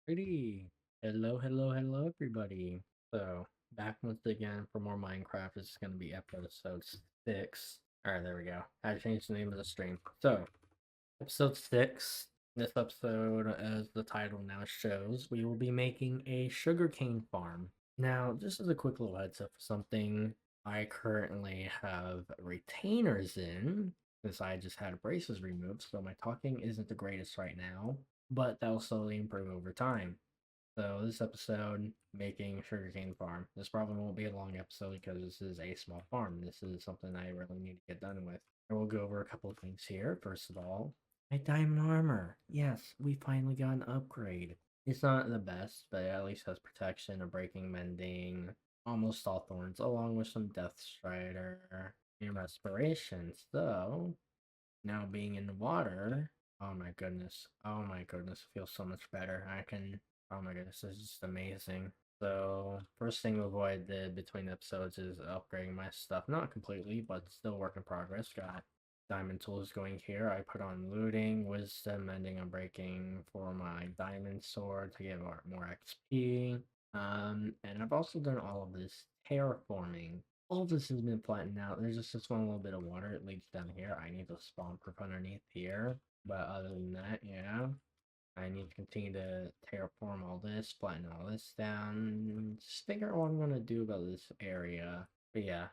Alrighty. Hello, everybody. So, back once again for more Minecraft. This is going to be episode 6. Alright, there we go. I changed the name of the stream. So, episode 6. This episode, as the title now shows, we will be making a sugarcane farm. Now, just as a quick little heads up for something I currently have retainers in, since I just had braces removed, so my talking isn't the greatest right now, but that'll slowly improve over time. So this episode, making sugarcane farm. This probably won't be a long episode because this is a small farm. This is something I really need to get done with. And we'll go over a couple of things here. First of all, my diamond armor. Yes, we finally got an upgrade. It's not the best, but it at least has protection, a breaking, mending, almost all thorns, along with some death strider and respiration. So now being in the water, oh my goodness. Oh my goodness. It feels so much better. Oh my goodness, this is just amazing. So, first thing I did between episodes is upgrading my stuff. Not completely, but still work in progress. Got diamond tools going here. I put on looting, wisdom, mending, and breaking for my diamond sword to get more XP. And I've also done all of this terraforming. All of this has been flattened out. There's just this one little bit of water. It leads down here. I need to spawn proof underneath here. But other than that, yeah. I need to continue to terraform all this, flatten all this down, just figure out what I'm gonna do about this area. But yeah,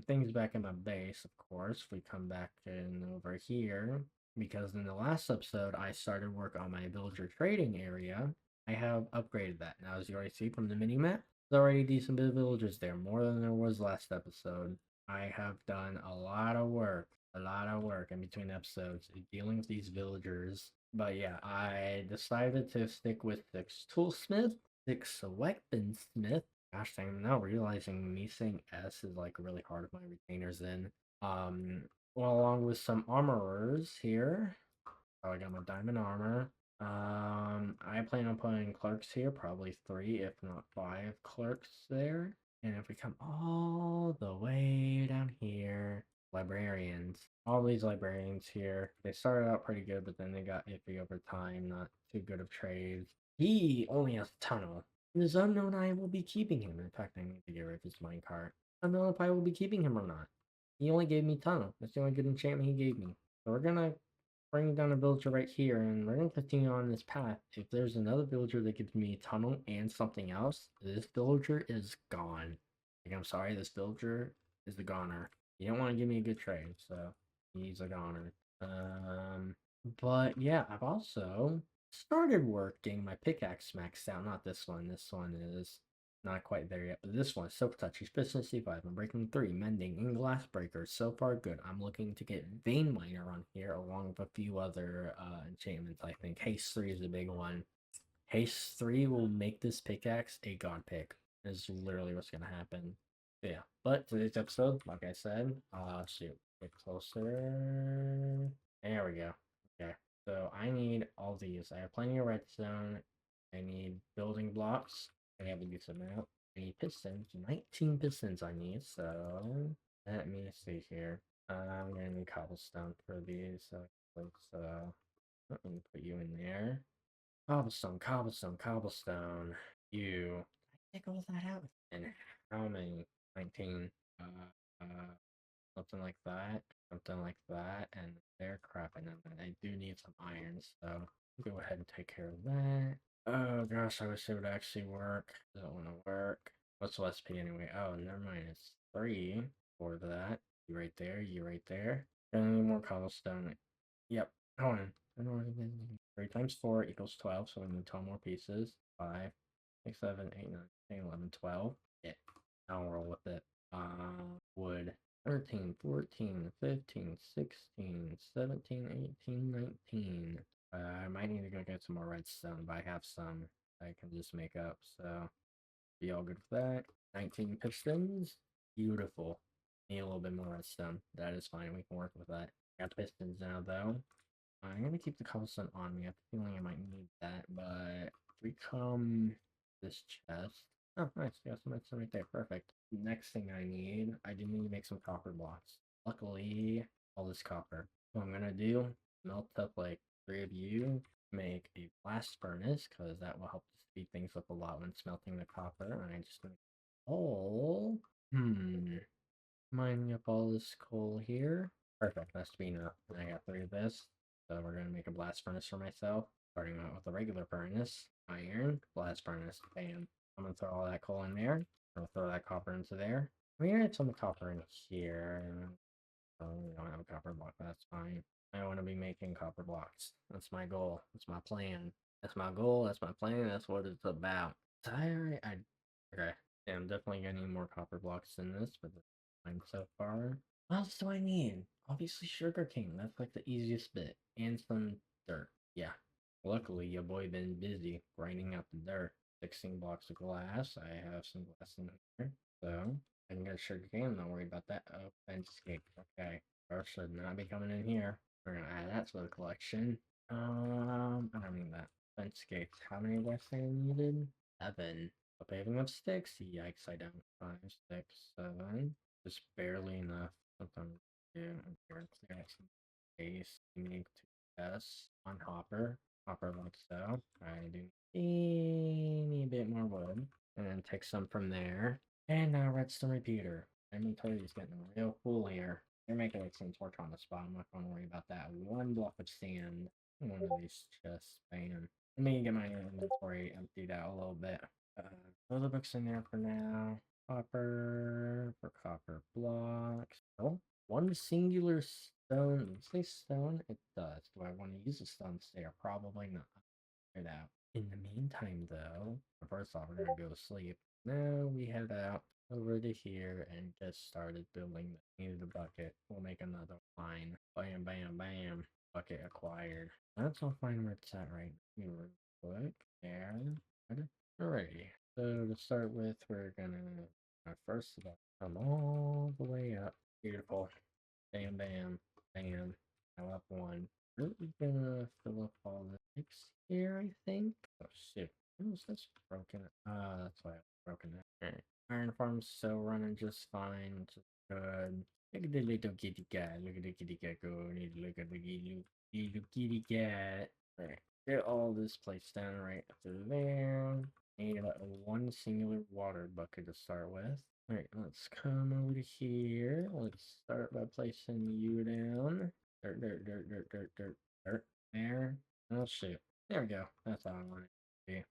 things back in my base, of course. We come back in over here because in the last episode I started work on my villager trading area. I have upgraded that now, as you already see from the mini map. There's already a decent bit of villagers there, more than there was last episode. I have done a lot of work in between episodes dealing with these villagers. But yeah, I decided to stick with 6 toolsmith, 6 weaponsmith. Gosh, I'm now realizing me saying S is like really hard with my retainers in. Um, well, along with some armorers here. Oh, I got my diamond armor. I plan on putting clerks here, probably 3, if not 5 clerks there. And if we come all the way down here, librarians. All these librarians here, they started out pretty good, but then they got iffy over time, not too good of trades. He only has a tunnel. It is unknown I will be keeping him. In fact, I need to get rid of his minecart. Unknown if I will be keeping him or not. He only gave me tunnel. That's the only good enchantment he gave me. So we're gonna bring down a villager right here, and we're gonna continue on this path. If there's another villager that gives me a tunnel and something else, this villager is gone. Like, I'm sorry, this villager is a goner. You don't want to give me a good trade, so he's a goner. But yeah, I've also started working my pickaxe maxed out. Not this one. This one is not quite there yet, but this one, Silk Touch, efficiency 5. I'm breaking 3, mending, and glass breakers. So far, good. I'm looking to get Vein Miner on here, along with a few other enchantments, I think. Haste 3 is a big one. Haste 3 will make this pickaxe a god pick. Is literally what's gonna happen. But yeah, but today's episode, like I said, shoot, get closer. There we go. Okay, so I need all these. I have plenty of redstone. I need building blocks. I have a decent amount. I need pistons. 19 pistons I need, so let me see here. I'm gonna need cobblestone for these. So let me put you in there. Cobblestone, cobblestone, cobblestone. You. I take all that out. And how many? 19. Something like that. Something like that. And they're crapping on that. I do need some iron, so go ahead and take care of that. Oh gosh, I wish it would actually work. Doesn't want to work. What's the SP anyway? Oh, never mind. It's 3 for that. You right there. You right there. Gonna need more cobblestone. Yep. Hold on. 3 times 4 equals 12, so we need 12 more pieces. 5, 6, 7, 8, 9, 10, 11, 12. Yeah. I'll roll with it. Wood. 13, 14, 15, 16, 17, 18, 19. I might need to go get some more redstone, but I have some I can just make up, so be all good with that. 19 pistons. Beautiful. Need a little bit more redstone. That is fine. We can work with that. Got the pistons now, though. I'm gonna keep the cobblestone on me. I have a feeling I might need that, but if we come this chest. Oh, nice. Got some redstone right there. Perfect. Next thing I do need to make some copper blocks. Luckily, all this copper. What I'm gonna do, melt up like 3 of you, make a blast furnace because that will help to speed things up a lot when smelting the copper. And I just make coal. Mining up all this coal here. Perfect, that's to be enough. And I got 3 of this. So we're gonna make a blast furnace for myself. Starting out with a regular furnace. Iron, blast furnace. Bam. I'm gonna throw all that coal in there. I'm gonna throw that copper into there. We need some copper in here. Oh, we don't have a copper block, but that's fine. I want to be making copper blocks. That's my goal. That's my plan. That's my goal. That's my plan. That's what it's about. Okay. Yeah, I'm definitely gonna need more copper blocks than this, but that's fine so far. What else do I need? Obviously sugarcane. That's like the easiest bit. And some dirt. Yeah. Luckily, your boy been busy grinding out the dirt. 16 blocks of glass. I have some glass in here. So, I can get sugarcane. Don't worry about that. Oh, landscape. Okay. Earth should not be coming in here. We're gonna add that to the collection. I don't need that. Fence gates. How many did I say I needed? 7. A paving of sticks. Yikes, I don't. 5, 6, 7. Just barely enough. Something to do. Clear out some space. Unique to S on Hopper. Hopper like so. I do need a bit more wood. And then take some from there. And now redstone repeater. Inventory is getting real full here. They're making like some torch on the spot. I'm not gonna worry about that. 1 block of sand. One of these chests. Bam. Let me get my inventory emptied out a little bit. Throw the books in there for now. Copper for copper blocks. Oh, 1 singular stone. Does it say stone? It does. Do I want to use a stone stair? Probably not. It out. In the meantime, though, first off, we're gonna go to sleep. Now we head out over to here and get started building. Needed a bucket. We'll make another line. Bam, bam, bam. Bucket acquired. That's all fine where it's at right now. Real quick. There. Alrighty. So to start with, we're gonna first of all come all the way up. Beautiful. Bam, bam, bam. Now up 1. We're gonna fill up all the sticks here, I think. Oh shit. How is this broken? That's why it's broken. Alright. Iron farm's still running just fine. Just good. Look at the little kitty cat. Look at the kitty cat go. Look at the little kitty cat. Alright. Get all this placed down right through there. Need a 1 singular water bucket to start with. Alright, let's come over to here. Let's start by placing you down. Dirt, dirt, dirt, dirt, dirt, dirt, dirt. There. Oh shoot. There we go. That's all I want it to be.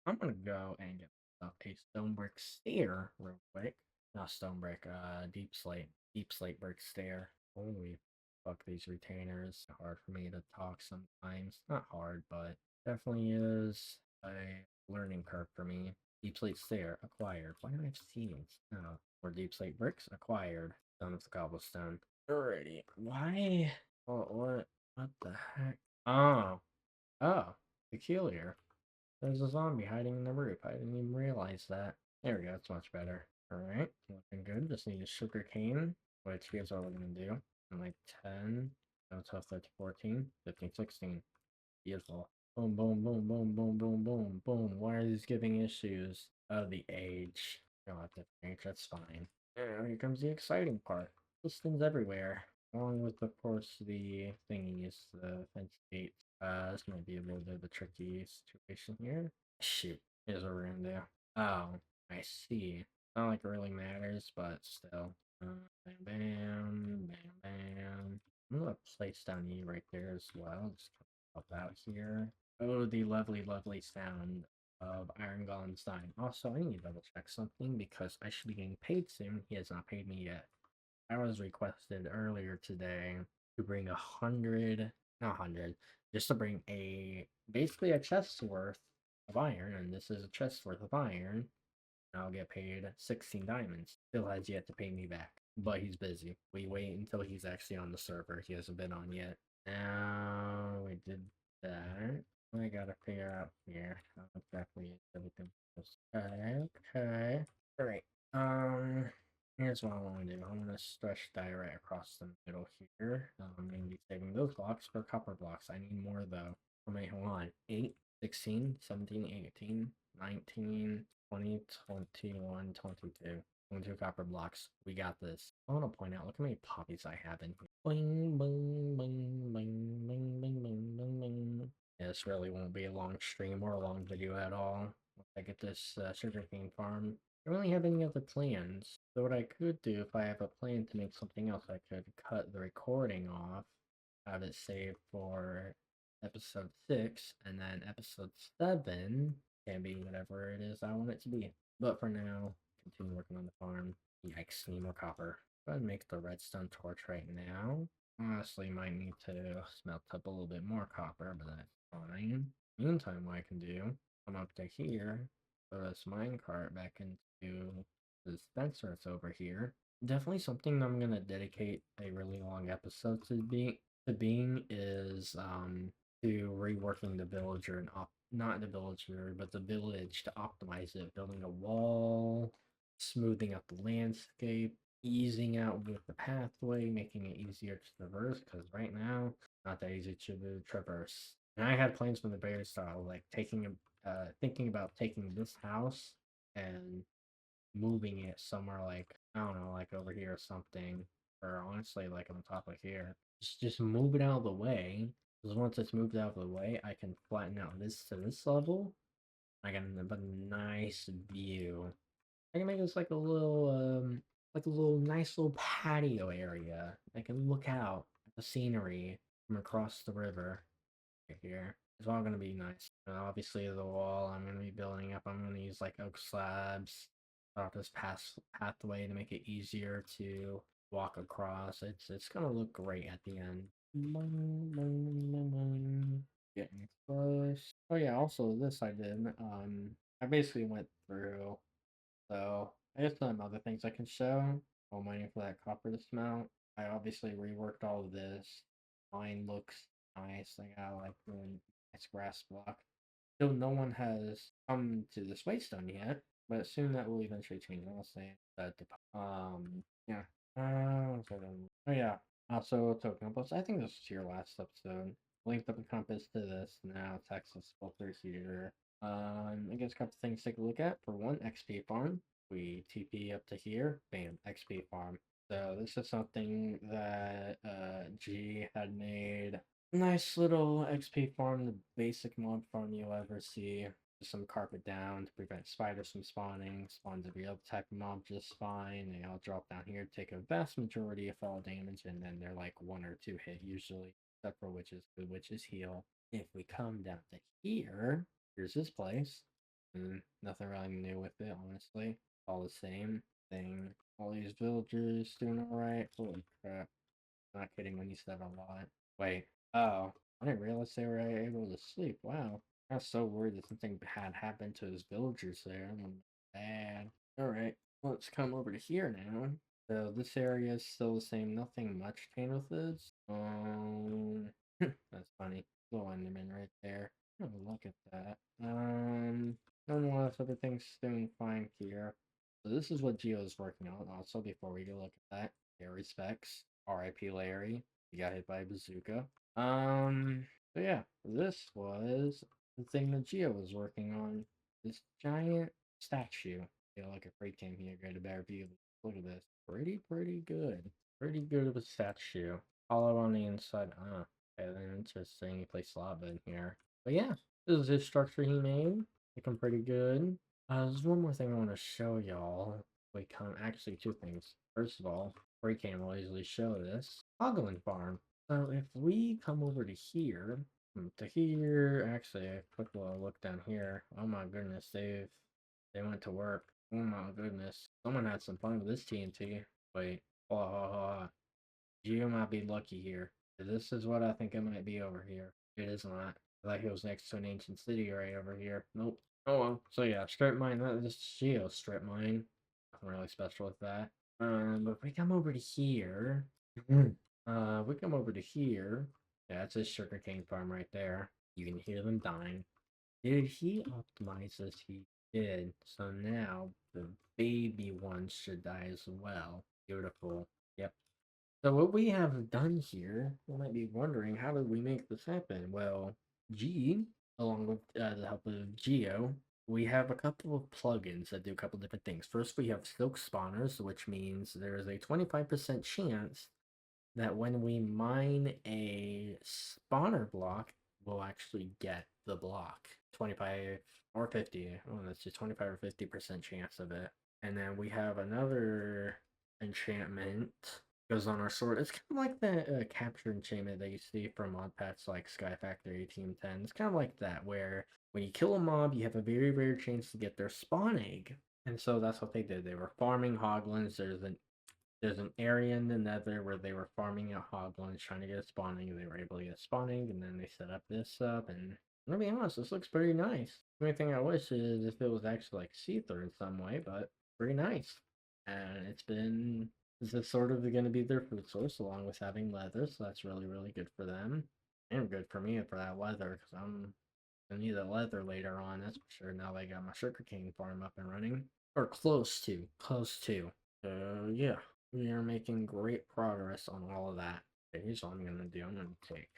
I'm gonna go and get myself a stone brick stair real quick. Not stone brick, deep slate. Deep slate brick stair. Holy fuck, these retainers. Hard for me to talk sometimes. Not hard, but definitely is a learning curve for me. Deep slate stair acquired. Why do I have seeds? Oh, more deep slate bricks acquired. Done with the cobblestone. Alrighty. Why? What the heck? Oh. Oh. Peculiar. There's a zombie hiding in the roof. I didn't even realize that. There we go. It's much better. Alright. Looking good. Just need a sugar cane. Which here's what we're gonna do. I'm like 10, no, 12, 13, 14, 15, 16. Beautiful. Boom, boom, boom, boom, boom, boom, boom, boom. Why are these giving issues? Oh, the age. No, not the age. That's fine. Here comes the exciting part. Pistons everywhere. Along with, of course, the thingies, the fence gates. This might be a little bit of a tricky situation here. Shoot. Here's what we're gonna do. Oh, I see. Not like it really matters, but still. Bam, bam, bam, bam. I'm gonna place down E right there as well. Just help out here. Oh, the lovely, lovely sound of Iron Golem's dying. Also, I need to double check something because I should be getting paid soon. He has not paid me yet. I was requested earlier today to bring 100, not 100, just to bring basically a chest's worth of iron, and this is a chest's worth of iron. I'll get paid 16 diamonds. Still has yet to pay me back, but he's busy. We wait until he's actually on the server. He hasn't been on yet. Now we did that. I gotta figure out here how exactly everything goes. Okay, okay. Alright. Here's what I want to do. I'm gonna stretch die right across the middle here. I'm gonna be saving those blocks for copper blocks. I need more though. Wait, hold on. 8, 16, 17, 18, 19, 20, 21, 22. 22 copper blocks. We got this. I want to point out, look how many poppies I have in here. Bing, bing, bing, bing, bing, bing, bing, bing, bing. Yeah, this really won't be a long stream or a long video at all. Once I get this sugarcane farm, I don't really have any other plans. So what I could do, if I have a plan to make something else, I could cut the recording off, have it saved for episode 6, and then episode 7 can be whatever it is I want it to be. But for now, continue working on the farm. Yikes, need more copper. Go ahead and make the redstone torch right now. Honestly, might need to smelt up a little bit more copper, but that's fine. Meantime, what I can do, come up to here, put this minecart back into the dispenser that's over here. Definitely something I'm gonna dedicate a really long episode to being is to reworking the villager and not the villager, but the village to optimize it, building a wall, smoothing out the landscape, easing out with the pathway, making it easier to traverse, because right now, not that easy to traverse. And I had plans from the very start, like thinking about taking this house and moving it somewhere like, I don't know, like over here or something, or honestly, like on top of here. Just move it out of the way, because once it's moved out of the way, I can flatten out this to this level. I get a nice view. I can make this like a little nice little patio area. I can look out at the scenery from across the river right here. It's all gonna be nice. And obviously, the wall I'm gonna be building up, I'm gonna use like oak slabs off this pathway to make it easier to walk across. It's gonna look great at the end. Getting close. Oh yeah, also this I did. I basically went through, so I guess some other things I can show while waiting for that copper to smelt. I obviously reworked all of this. Mine looks nice. I got like a nice grass block. Still, no one has come to this waystone yet, but soon that will eventually change. I'll say that. Yeah. Oh yeah. Also, token compass. I think this was your last episode. Linked up a compass to this. Now Texas filter here. I guess a couple things to take a look at. For one, XP farm. We TP up to here. Bam, XP farm. So this is something that G had made. Nice little XP farm, the basic mob farm you'll ever see. Just some carpet down to prevent spiders from spawning. Spawns every other type of mob just fine. They all drop down here, take a vast majority of all damage, and then they're like 1 or 2 hit usually, except for witches. The witches heal. If we come down to here, here's this place. Nothing really new with it, honestly. All the same thing. All these villagers doing alright. Holy crap. Not kidding when you said a lot. Wait. Oh. I didn't realize they were able to sleep. Wow. I was so worried that something had happened to his villagers there. Bad. Alright. Let's come over to here now. So this area is still the same. Nothing much changed with this. That's funny. Little Enderman right there. Oh, look at that. Nonetheless, everything's doing fine here. So this is what Geo is working on. Also, before we go look at that, Harry Specs, R.I.P. Larry. He got hit by a bazooka. So yeah, this was the thing that Geo was working on. This giant statue. Feel like a freight team here. Get a better view. Look at this. Pretty good. Pretty good of a statue. Hollow on the inside. Okay, then interesting. He placed lava in here. But yeah, this is his structure he made. Looking pretty good. There's one more thing I want to show y'all. Actually, two things. First of all, Freecam will easily show this. Ogling Farm. So if we come over to here, actually a quick little look down here. Oh my goodness, they went to work. Oh my goodness. Someone had some fun with this TNT. Wait, Geo might be lucky here. This is what I think it might be over here. It is not. Like it was next to an ancient city right over here. Nope. Oh well. So yeah, strip mine. This is Geo strip mine. Nothing really special with that. But if we come over to here, we come over to here. Yeah, that's a sugarcane farm right there. You can hear them dying. Did he optimize this? He did. So now the baby ones should die as well. Beautiful. Yep. So what we have done here, you might be wondering, how did we make this happen? Well, G, along with the help of Geo, we have a couple of plugins that do a couple different things. First, we have silk spawners, which means there is a 25% chance that when we mine a spawner block, will actually get the block. 25 or 50. Oh, that's just 25 or 50% chance of it. And then we have another enchantment goes on our sword. It's kind of like the capture enchantment that you see from mod packs like Sky Factory 1810. It's kind of like that, where when you kill a mob, you have a very rare chance to get their spawn egg. And so that's what they did. They were farming hoglins. There's an area in the nether where they were farming out hoglins, trying to get a spawning. They were able to get a spawning, and then they set up this up. And I'm gonna be honest, this looks pretty nice. The only thing I wish is if it was actually like see-through in some way, but pretty nice. And this is sort of going to be their food source along with having leather, so that's really, really good for them. And good for me for that leather, because I'm gonna need the leather later on, that's for sure. Now they got my sugarcane farm up and running. Or close to. Close to. So yeah, we are making great progress on all of that. Okay, here's what I'm gonna do. I'm gonna take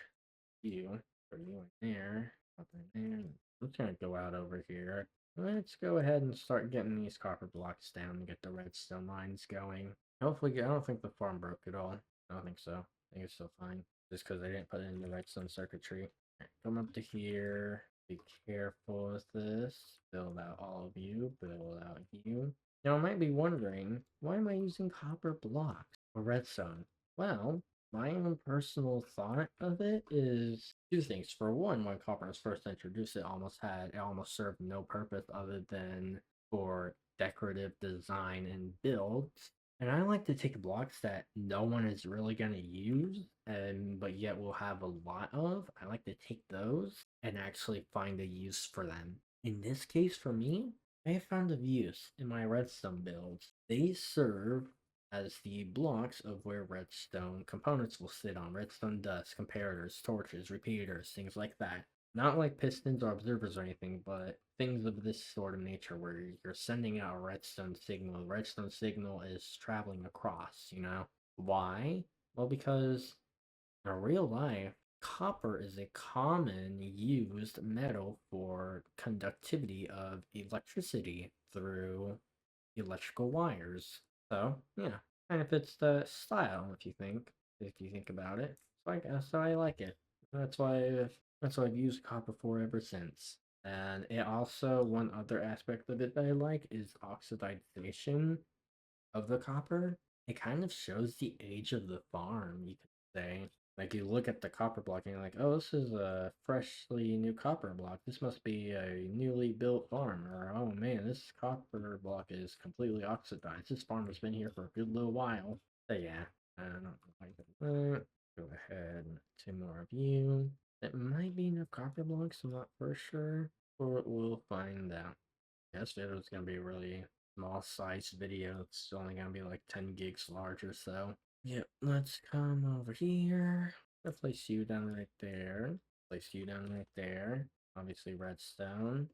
you, put you in there, up in there. I'm just gonna go out over here. Let's go ahead and start getting these copper blocks down and get the redstone mines going. Hopefully, I don't think the farm broke at all. I don't think so. I think it's still fine. Just because I didn't put it in the redstone circuitry. Right, come up to here. Be careful with this. Build out all of you. Build out you. Now, I might be wondering, why am I using copper blocks for redstone? Well, my own personal thought of it is two things. For one, when copper was first introduced, it almost served no purpose other than for decorative design and builds. And I like to take blocks that no one is really gonna use, and but yet will have a lot of. I like to take those and actually find a use for them. In this case, for me, I have found a use in my redstone builds. They serve as the blocks of where redstone components will sit on redstone dust, comparators, torches, repeaters, things like that. Not like pistons or observers or anything, but things of this sort of nature where you're sending out a redstone signal. The redstone signal is traveling across, you know? Why? Well, because in real life, copper is a common used metal for conductivity of electricity through electrical wires. So yeah, kind of fits the style if you think about it. So I guess so I like it. That's why I've used copper for ever since. And it also one other aspect of it that I like is oxidization of the copper. It kind of shows the age of the farm, you could say. Like you look at the copper block and you're like, oh, this is a freshly new copper block. This must be a newly built farm. Or oh man, this copper block is completely oxidized. This farm has been here for a good little while. So yeah, I don't like that. Go ahead, two more of you. It might be enough copper blocks, I'm not for sure. But we'll find out. This video is gonna be a really small size video. It's only gonna be like 10 gigs large or so. Yep, let's come over here. Let's place you down right there. Place you down right there. Obviously redstone.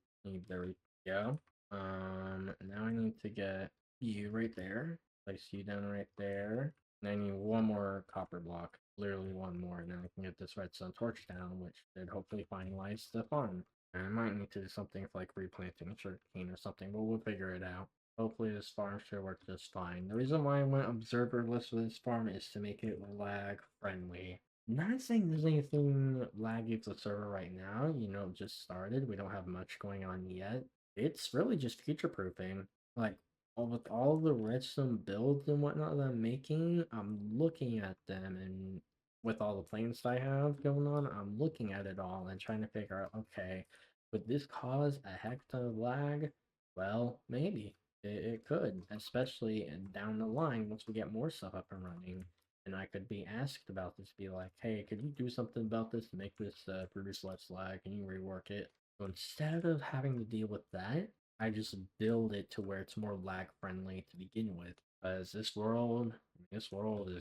There we go. Now I need to get you right there. Place you down right there. And I need one more copper block. Literally one more, and then I can get this redstone torch down, which should hopefully finalize the farm. I might need to do something like replanting sugarcane or something, but we'll figure it out. Hopefully this farm should work just fine. The reason why I went observerless with this farm is to make it lag friendly. Not saying there's anything laggy with the server right now, just started. We don't have much going on yet. It's really just future proofing. Like with all the redstone builds and whatnot that I'm making, I'm looking at them and with all the plans I have going on, I'm looking at it all and trying to figure out, okay, would this cause a heck ton of lag? Well, maybe. It could, especially down the line once we get more stuff up and running. And I could be asked about this, be like, hey, could you do something about this to make this produce less lag? Can you rework it? So instead of having to deal with that, I just build it to where it's more lag friendly to begin with. Because this world is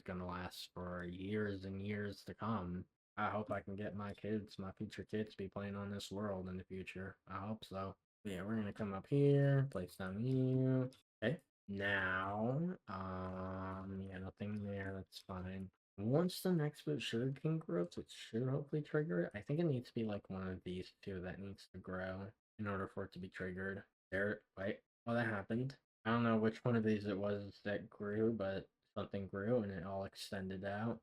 gonna last for years and years to come. I hope I can get my future kids, to be playing on this world in the future. I hope so. Yeah, we're gonna come up here, place down you. Okay. Now, yeah, nothing there. That's fine. Once the next bit of sugarcane grows, it should hopefully trigger it. I think it needs to be like one of these two that needs to grow in order for it to be triggered. There, wait. Oh, that happened. I don't know which one of these it was that grew, but something grew and it all extended out.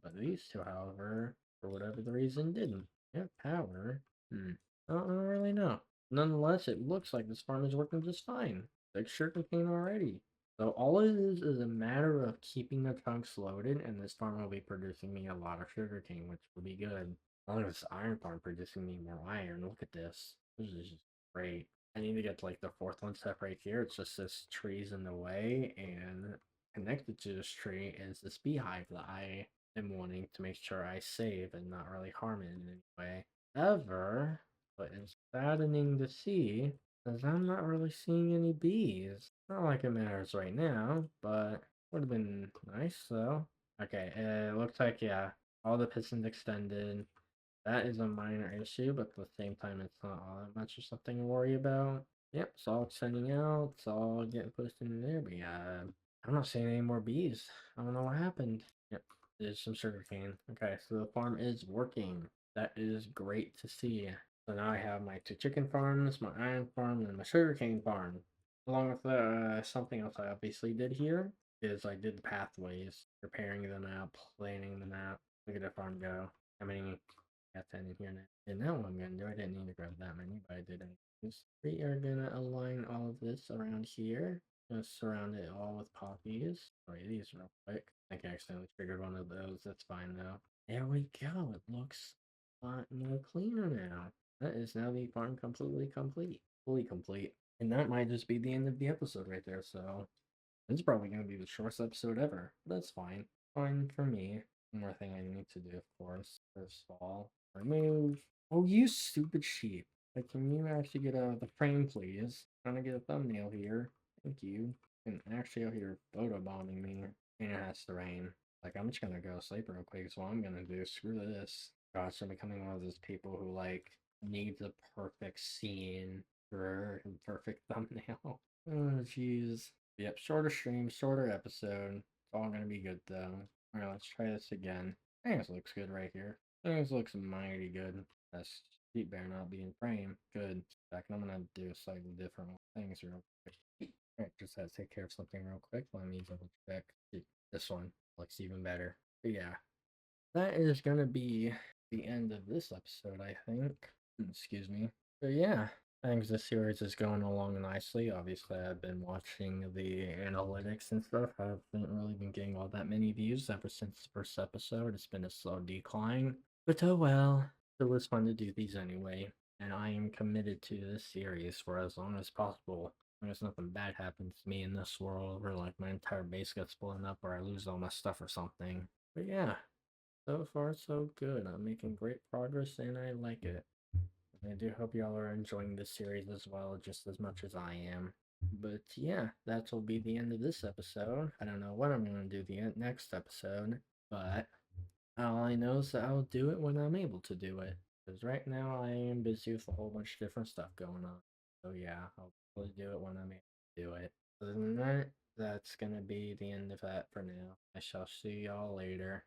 But these two, however, for whatever the reason, didn't. Yeah, power. I don't really know. Nonetheless, it looks like this farm is working just fine. Like sugarcane already. So all it is a matter of keeping the chunks loaded, and this farm will be producing me a lot of sugarcane, which will be good. Oh, this iron farm producing me more iron. Look at this. This is just great. I need to get to like the fourth one step right here. It's just this tree's in the way, and connected to this tree is this beehive that I am wanting to make sure I save and not really harm it in any way. Ever, but it's saddening to see, as I'm not really seeing any bees. Not like it matters right now, but would have been nice though. Okay, it looks like, yeah, all the pistons extended. That is a minor issue, but at the same time, it's not all that much of something to worry about. Yep, it's all extending out, it's all getting pushed in there, but yeah, I'm not seeing any more bees. I don't know what happened. Yep, there's some sugarcane. Okay, so the farm is working. That is great to see. So now I have my two chicken farms, my iron farm, and my sugarcane farm. Along with something else I obviously did here is I did the pathways, preparing them out, planning them out. Look at the farm go. How many got 10 in here now? And now what I'm gonna do, I didn't need to grab that many, but I did anyways. We are gonna align all of this around here. Gonna surround it all with poppies. Wait, these real quick. I think I accidentally triggered one of those. That's fine though. There we go. It looks a lot more cleaner now. That is now the farm completely complete. Fully complete. And that might just be the end of the episode right there, so this is probably going to be the shortest episode ever. But that's fine. Fine for me. One more thing I need to do, of course. First of all, remove. Oh, you stupid sheep. Like, can you actually get out of the frame, please? Trying to get a thumbnail here. Thank you. And actually out here photobombing me. And it has to rain. Like, I'm just gonna go sleep real quick. So what I'm gonna do, screw this. Gosh, I'm becoming one of those people who, like, needs a perfect scene for a perfect thumbnail. Oh, jeez. Yep, shorter stream, shorter episode. It's all gonna be good though. Alright, let's try this again. I think this looks good right here. I think this looks mighty good. This sheet better not be in frame. Good. Back, I'm gonna do slightly different things real quick. Alright, just had to take care of something real quick. Let me double check. This one looks even better. But yeah, that is gonna be the end of this episode, I think. Excuse me. But yeah, I think this series is going along nicely. Obviously, I've been watching the analytics and stuff. I haven't really been getting all that many views ever since the first episode. It's been a slow decline. But oh well. It was fun to do these anyway. And I am committed to this series for as long as possible. As long as nothing bad happens to me in this world, or like my entire base gets blown up, or I lose all my stuff or something. But yeah, so far so good. I'm making great progress and I like it. I do hope y'all are enjoying this series as well, just as much as I am. But yeah, that will be the end of this episode. I don't know what I'm going to do the next episode, but all I know is that I'll do it when I'm able to do it. Because right now I am busy with a whole bunch of different stuff going on. So yeah, I'll probably do it when I'm able to do it. Other than that, that's going to be the end of that for now. I shall see y'all later.